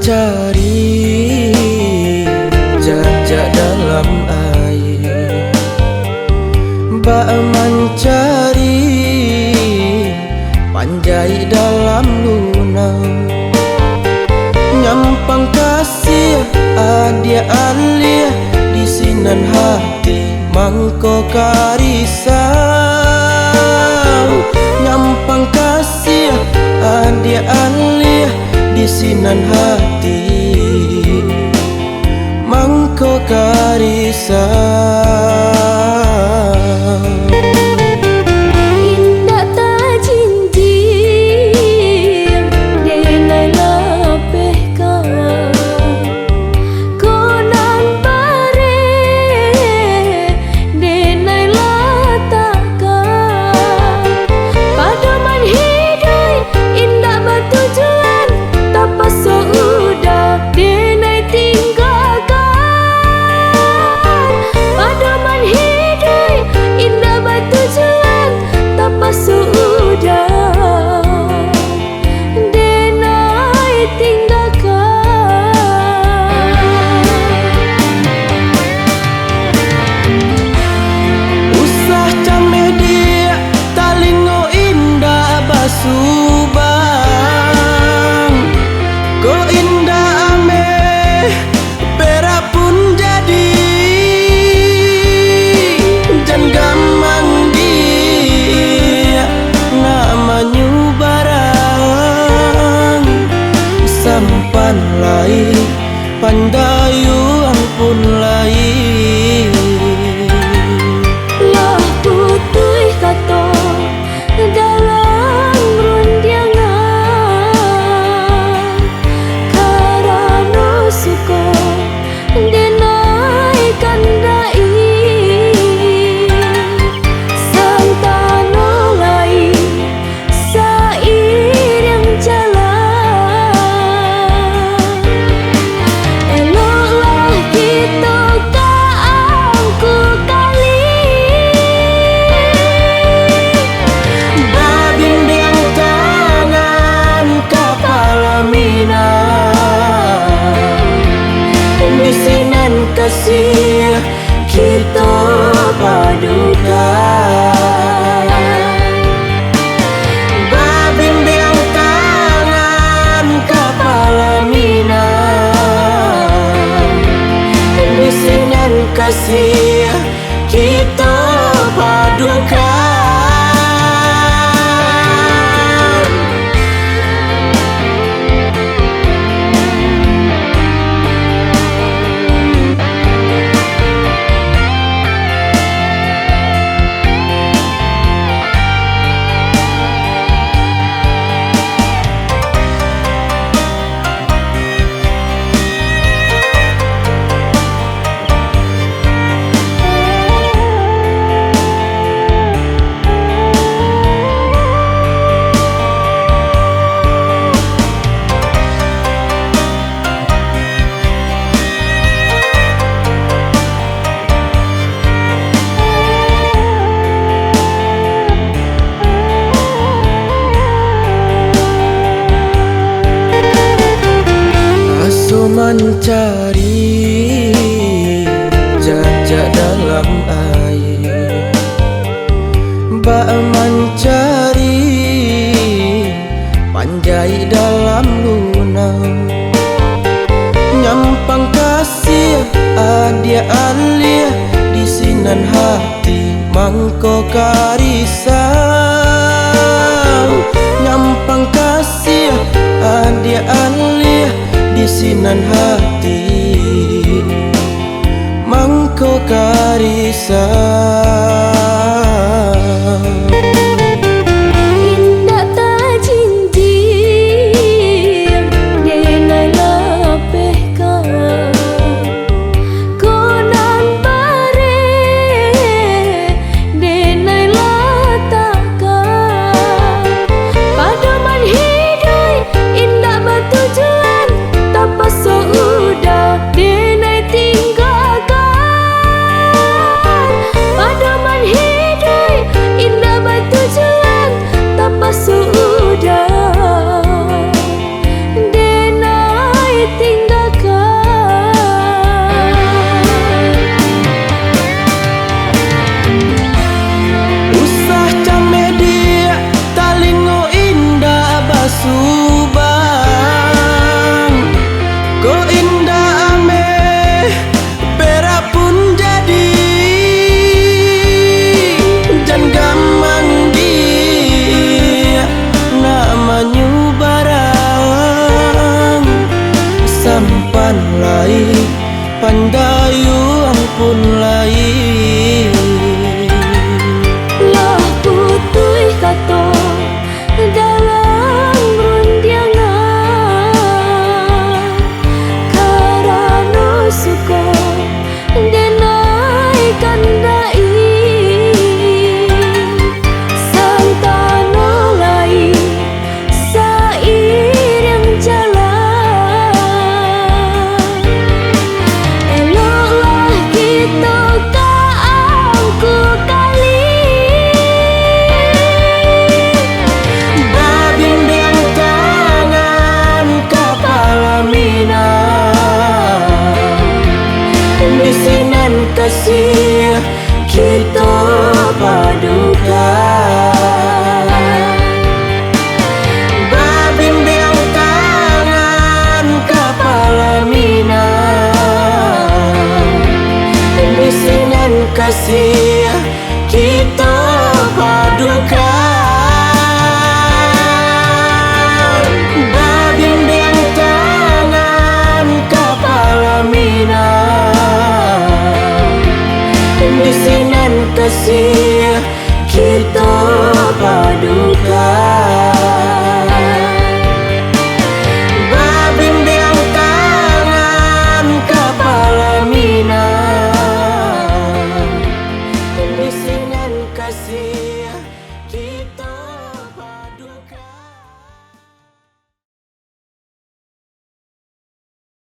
mencari jejak dalam air, bak mencari panjai dalam lunang, nyampang kasih adia alia di sinan hati mangko karisau, nyampang kasih adia alia di sinan hati mangko karisau. Subang, ko indah ame perak pun jadi, jan gamang dia namanya barang sampan lain pandayuan pun lain. Lah putih kata dalam rundiangan, karena suka dinaikkan dai santana lain sair yang jalan. Eloklah kita keangku kali Babimbing tangan kepala mina di sinan kasih kita padukan. Babimbing tangan kepala mina di sinan kasih kita padukan. Mencari jejak dalam air, bak mencari panjai dalam lunang, nyampang kasih adia alia di sinan hati mangko karisau, nyampang kasih adia alia di sinan hati mangko karisau. Pada kasih kita paduka. Babimbing tangan kepala mina, bisinan kasih kita paduka. Babimbing tangan kepala mina, bisinan kasih kita paduka. Babimbing tangan kepala mina, bisinan kasih